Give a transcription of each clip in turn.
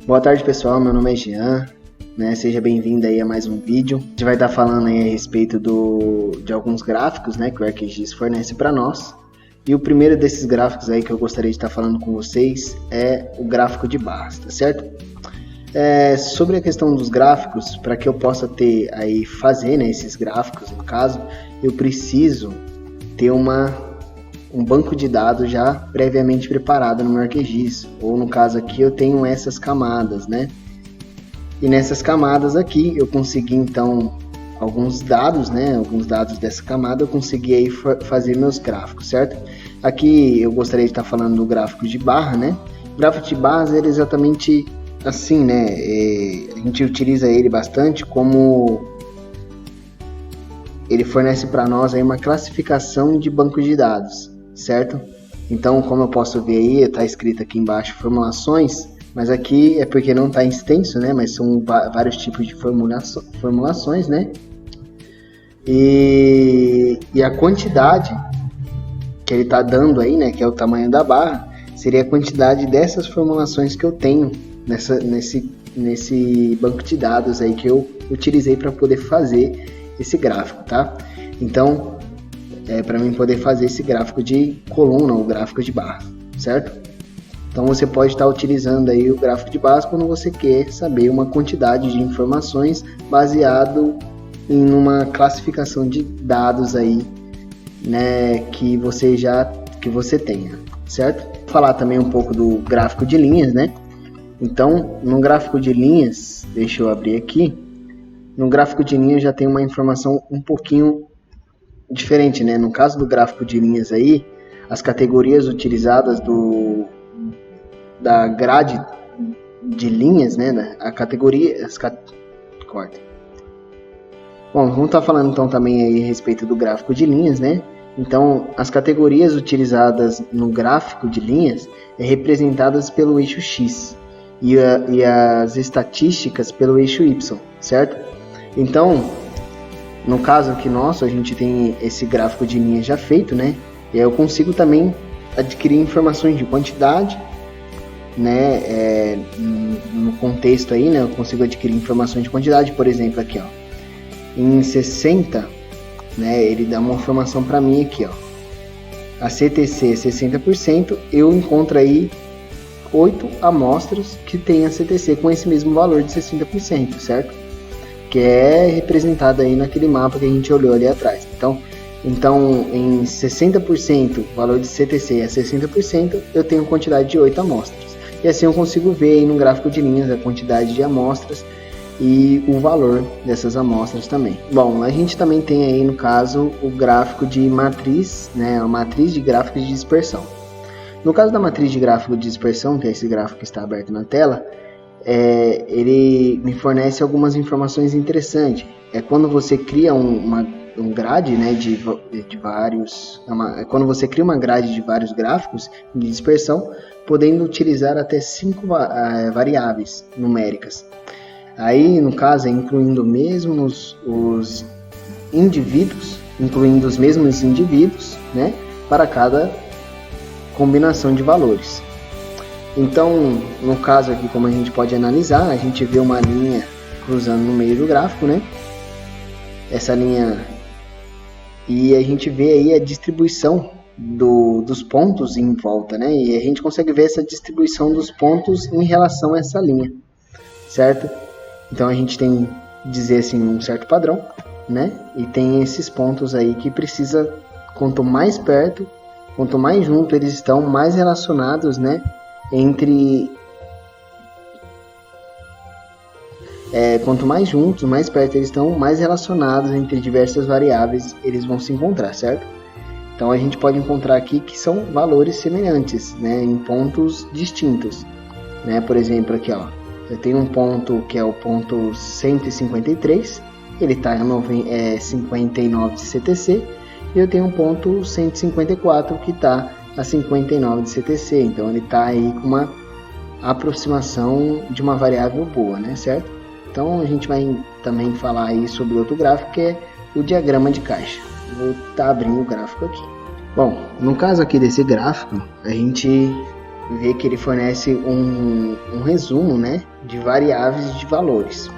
Boa tarde, pessoal, meu nome é Jean, né? Seja bem-vindo aí a mais um vídeo. A gente vai estar falando aí a respeito de alguns gráficos, né, que o ArcGIS fornece para nós. E o primeiro desses gráficos aí que eu gostaria de estar falando com vocês é o gráfico de barras, tá certo? Sobre a questão dos gráficos, para que eu possa fazer, né, esses gráficos, no caso, eu preciso ter um banco de dados já previamente preparado no meu ArcGIS, ou no caso aqui eu tenho essas camadas, né? E nessas camadas aqui eu consegui então alguns dados, né? Alguns dados dessa camada eu consegui aí fazer meus gráficos, certo? Aqui eu gostaria de estar falando do gráfico de barra, né? O gráfico de barras é exatamente assim, né? A gente utiliza ele bastante como ele fornece para nós aí uma classificação de banco de dados, certo? Então, como eu posso ver aí, está escrito aqui embaixo formulações, mas aqui é porque não está extenso, né? Mas são vários tipos de formulações, né? E a quantidade que ele está dando aí, né? Que é o tamanho da barra, seria a quantidade dessas formulações que eu tenho nesse banco de dados aí que eu utilizei para poder fazer esse gráfico, tá? Então, para mim poder fazer esse gráfico de coluna ou gráfico de barra, certo? Então você pode estar utilizando aí o gráfico de barras quando você quer saber uma quantidade de informações baseado em uma classificação de dados aí, né, que você tenha, certo? Vou falar também um pouco do gráfico de linhas, né? Então, no gráfico de linhas, deixa eu abrir aqui. No gráfico de linhas já tem uma informação um pouquinho diferente, né? No caso do gráfico de linhas aí, as categorias utilizadas da grade de linhas, né? A categoria... Corta. Bom, vamos estar falando então também aí a respeito do gráfico de linhas, né? Então, as categorias utilizadas no gráfico de linhas é representadas pelo eixo X e as estatísticas pelo eixo Y, certo? Então, no caso aqui nosso, a gente tem esse gráfico de linhas já feito, né? E aí eu consigo também adquirir informações de quantidade, né? No contexto aí, né? Eu consigo adquirir informações de quantidade, por exemplo, aqui, ó. Em 60, né? Ele dá uma informação para mim aqui, ó. A CTC é 60%, eu encontro aí 8 amostras que tem a CTC com esse mesmo valor de 60%, certo? Que é representado aí naquele mapa que a gente olhou ali atrás. Então em 60%, o valor de CTC é 60%, eu tenho quantidade de 8 amostras. E assim eu consigo ver aí no gráfico de linhas a quantidade de amostras e o valor dessas amostras também. Bom, a gente também tem aí no caso o gráfico de matriz, né, a matriz de gráficos de dispersão. No caso da matriz de gráfico de dispersão, que é esse gráfico que está aberto na tela, ele me fornece algumas informações interessantes. É quando você cria um grade, né, de vários, quando você cria uma grade de vários gráficos de dispersão, podendo utilizar até 5 variáveis numéricas. Aí, no caso, incluindo mesmo os indivíduos, incluindo os mesmos indivíduos, né, para cada combinação de valores. Então, no caso aqui, como a gente pode analisar, a gente vê uma linha cruzando no meio do gráfico, né? Essa linha, e a gente vê aí a distribuição dos pontos em volta, né? E a gente consegue ver essa distribuição dos pontos em relação a essa linha, certo? Então a gente tem, dizer assim, um certo padrão, né? E tem esses pontos aí que precisa, quanto mais perto, quanto mais junto eles estão, mais relacionados, né? Quanto mais juntos, mais perto eles estão, mais relacionados entre diversas variáveis eles vão se encontrar, certo? Então a gente pode encontrar aqui que são valores semelhantes, né, em pontos distintos, né? Por exemplo, aqui, ó, eu tenho um ponto que é o ponto 153, ele está em 59 de CTC, e eu tenho um ponto 154 que está a 59 de CTC, então ele está aí com uma aproximação de uma variável boa, né, certo? Então a gente vai também falar aí sobre outro gráfico que é o diagrama de caixa. Vou estar abrindo o gráfico aqui. Bom, no caso aqui desse gráfico, a gente ver que ele fornece um resumo, né, de variáveis de valores.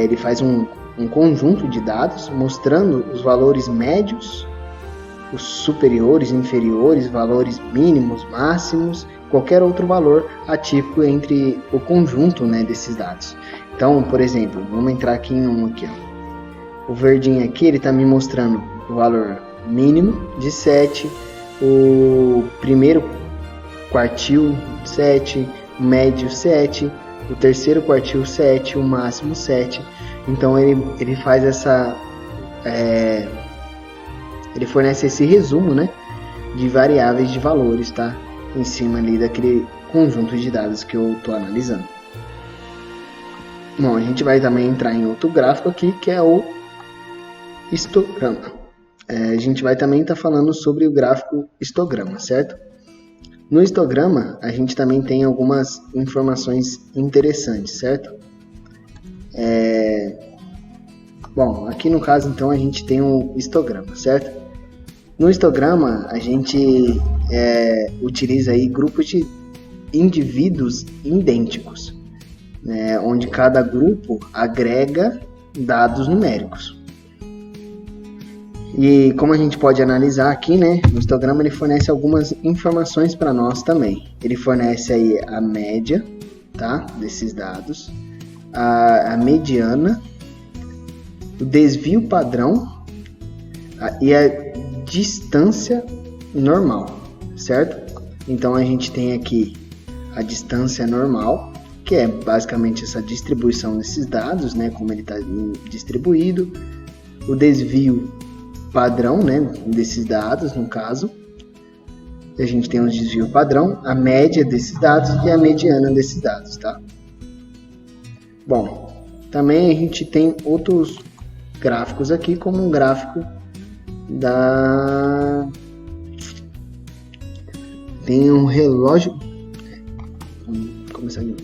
Ele faz um conjunto de dados mostrando os valores médios, os superiores, inferiores, valores mínimos, máximos, qualquer outro valor atípico entre o conjunto, né, desses dados. Então, por exemplo, vamos entrar aqui em um aqui, ó. O verdinho aqui, ele está me mostrando o valor mínimo de 7, o primeiro quartil 7, o médio 7, o terceiro quartil 7, o máximo 7. Então ele faz essa... ele fornece esse resumo, né, de variáveis de valores, tá? Em cima ali daquele conjunto de dados que eu estou analisando. Bom, a gente vai também entrar em outro gráfico aqui, que é o histograma. A gente vai também estar falando sobre o gráfico histograma, certo? No histograma, a gente também tem algumas informações interessantes, certo? Bom, aqui no caso, então, a gente tem um histograma, certo? No histograma, a gente utiliza aí grupos de indivíduos idênticos, né, onde cada grupo agrega dados numéricos. E como a gente pode analisar aqui, né, no histograma ele fornece algumas informações para nós também. Ele fornece aí a média, tá, desses dados, a mediana, o desvio padrão e a distância normal, certo? Então a gente tem aqui a distância normal, que é basicamente essa distribuição desses dados, né, como ele está distribuído, o desvio padrão, né, desses dados, no caso, a gente tem um desvio padrão, a média desses dados e a mediana desses dados, tá? Bom, também a gente tem outros gráficos aqui, como um gráfico tem um relógio. Vamos começar de novo.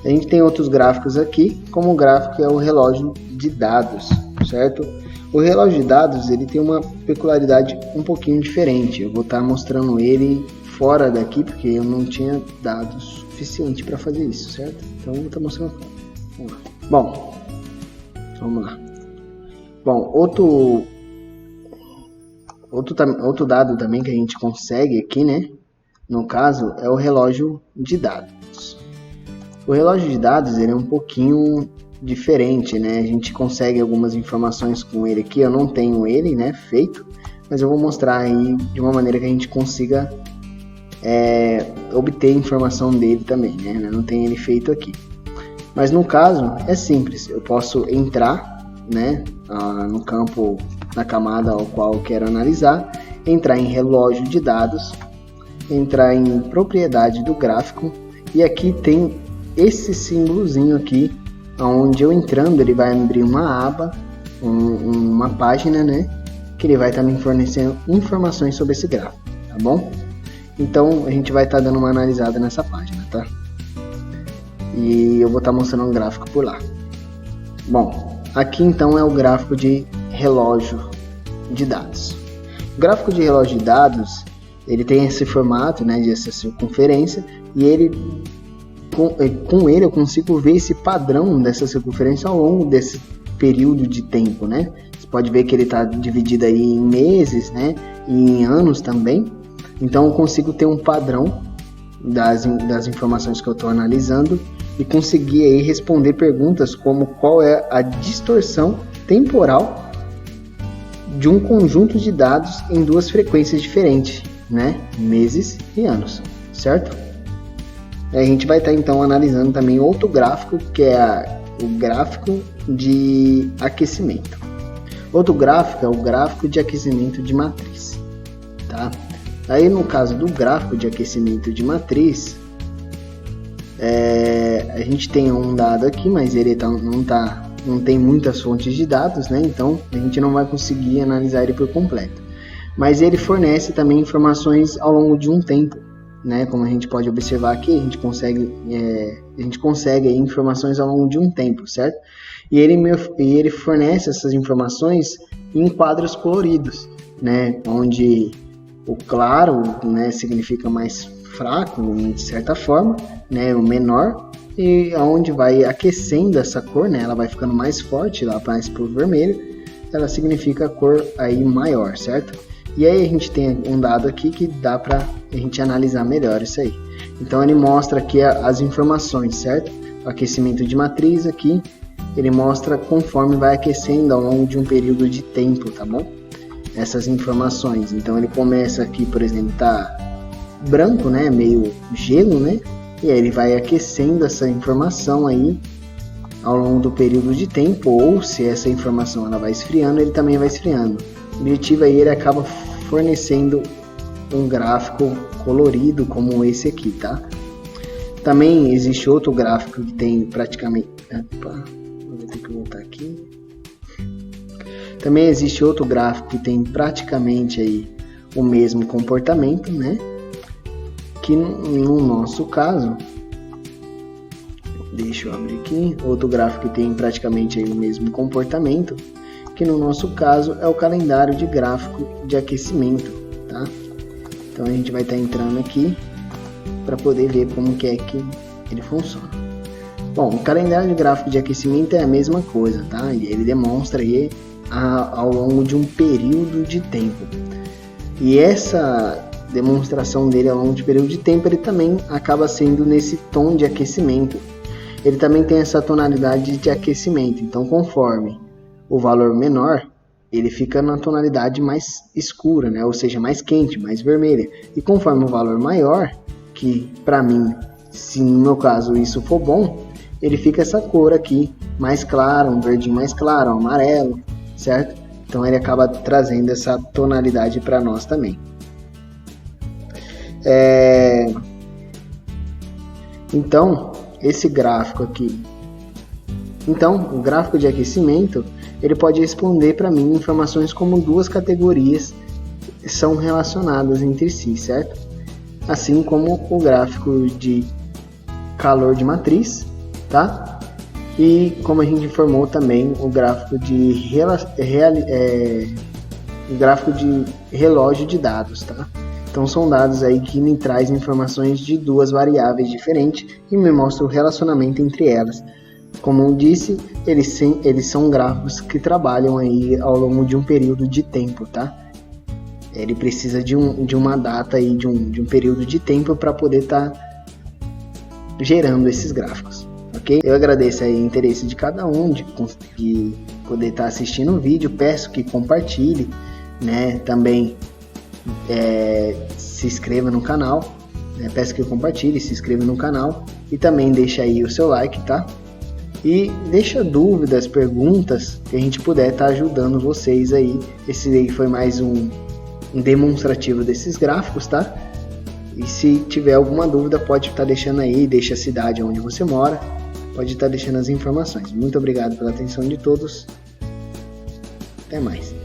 A gente tem outros gráficos aqui, como o gráfico que é o relógio de dados, certo? O relógio de dados ele tem uma peculiaridade um pouquinho diferente. Eu vou estar mostrando ele fora daqui, porque eu não tinha dados suficiente para fazer isso, certo? Então eu vou estar mostrando fora. Vamos lá. Bom, vamos lá. Bom, outro dado também que a gente consegue aqui, né? No caso, é o relógio de dados. O relógio de dados ele é um pouquinho diferente, né? A gente consegue algumas informações com ele aqui. Eu não tenho ele, né, feito, mas eu vou mostrar aí de uma maneira que a gente consiga obter informação dele também, né? Eu não tenho ele feito aqui. Mas no caso é simples. Eu posso entrar, né, no campo, na camada ao qual eu quero analisar, entrar em relógio de dados, entrar em propriedade do gráfico e aqui tem esse símbolozinho aqui, onde eu entrando ele vai abrir uma aba, uma página, né, que ele vai estar me fornecendo informações sobre esse gráfico, tá bom? Então a gente vai estar dando uma analisada nessa página, tá? E eu vou estar mostrando um gráfico por lá. Bom, aqui então é o gráfico de relógio de dados. O gráfico de relógio de dados ele tem esse formato, né, de essa circunferência, e ele com ele eu consigo ver esse padrão dessa circunferência ao longo desse período de tempo, né? Você pode ver que ele está dividido aí em meses, né, e em anos também. Então eu consigo ter um padrão das informações que eu estou analisando e conseguir aí responder perguntas como qual é a distorção temporal de um conjunto de dados em duas frequências diferentes, né? Meses e anos, certo? A gente vai estar então analisando também outro gráfico, que é o gráfico de aquecimento. Outro gráfico é o gráfico de aquecimento de matriz, tá? Aí no caso do gráfico de aquecimento de matriz, a gente tem um dado aqui, mas ele não tem muitas fontes de dados, né? Então a gente não vai conseguir analisar ele por completo. Mas ele fornece também informações ao longo de um tempo, né? Como a gente pode observar aqui, a gente consegue informações ao longo de um tempo, certo? E ele fornece essas informações em quadros coloridos, né? Onde o claro, né, significa mais fraco, de certa forma, né, o menor, e aonde vai aquecendo essa cor, né, ela vai ficando mais forte, lá mais pro vermelho, ela significa a cor aí maior, certo? E aí a gente tem um dado aqui que dá para a gente analisar melhor isso aí. Então ele mostra aqui as informações, certo? O aquecimento de matriz aqui, ele mostra conforme vai aquecendo ao longo de um período de tempo, tá bom? Essas informações. Então ele começa aqui, por exemplo, tá branco, né? Meio gelo, né? E aí ele vai aquecendo essa informação aí ao longo do período de tempo, ou se essa informação ela vai esfriando, ele também vai esfriando. O objetivo aí, ele acaba fornecendo um gráfico colorido como esse aqui, tá? Também existe outro gráfico que tem praticamente... Opa, vou ter que voltar aqui. Também existe outro gráfico que tem praticamente aí o mesmo comportamento, né? Que no nosso caso... Deixa eu abrir aqui. Outro gráfico que tem praticamente aí o mesmo comportamento, que no nosso caso é o calendário de gráfico de aquecimento, tá? Então a gente vai estar entrando aqui para poder ver como que é que ele funciona. Bom, o calendário de gráfico de aquecimento é a mesma coisa, tá? E ele demonstra aí ao longo de um período de tempo. E essa demonstração dele ao longo de período de tempo, ele também acaba sendo nesse tom de aquecimento. Ele também tem essa tonalidade de aquecimento. Então, conforme o valor menor, ele fica na tonalidade mais escura, né? Ou seja, mais quente, mais vermelha. E conforme o valor maior, que para mim, se no meu caso isso for bom, ele fica essa cor aqui, mais clara, um verdinho mais claro, um amarelo, certo? Então ele acaba trazendo essa tonalidade para nós também. Então, esse gráfico aqui. Então, o gráfico de aquecimento, ele pode responder para mim informações como duas categorias são relacionadas entre si, certo? Assim como o gráfico de calor de matriz, tá? E como a gente informou também o gráfico de relógio de dados, tá? Então são dados aí que me trazem informações de duas variáveis diferentes e me mostram o relacionamento entre elas. Como eu disse, eles são gráficos que trabalham aí ao longo de um período de tempo, tá? Ele precisa de uma data aí, de um período de tempo para poder estar gerando esses gráficos, ok? Eu agradeço aí o interesse de cada um de poder estar assistindo o vídeo. Peço que compartilhe, né? Também se inscreva no canal, né? Peço que compartilhe, se inscreva no canal e também deixa aí o seu like, tá? E deixa dúvidas, perguntas, que a gente puder estar ajudando vocês aí. Esse aí foi mais um demonstrativo desses gráficos, tá? E se tiver alguma dúvida, pode estar deixando aí, deixa a cidade onde você mora, pode estar deixando as informações. Muito obrigado pela atenção de todos. Até mais.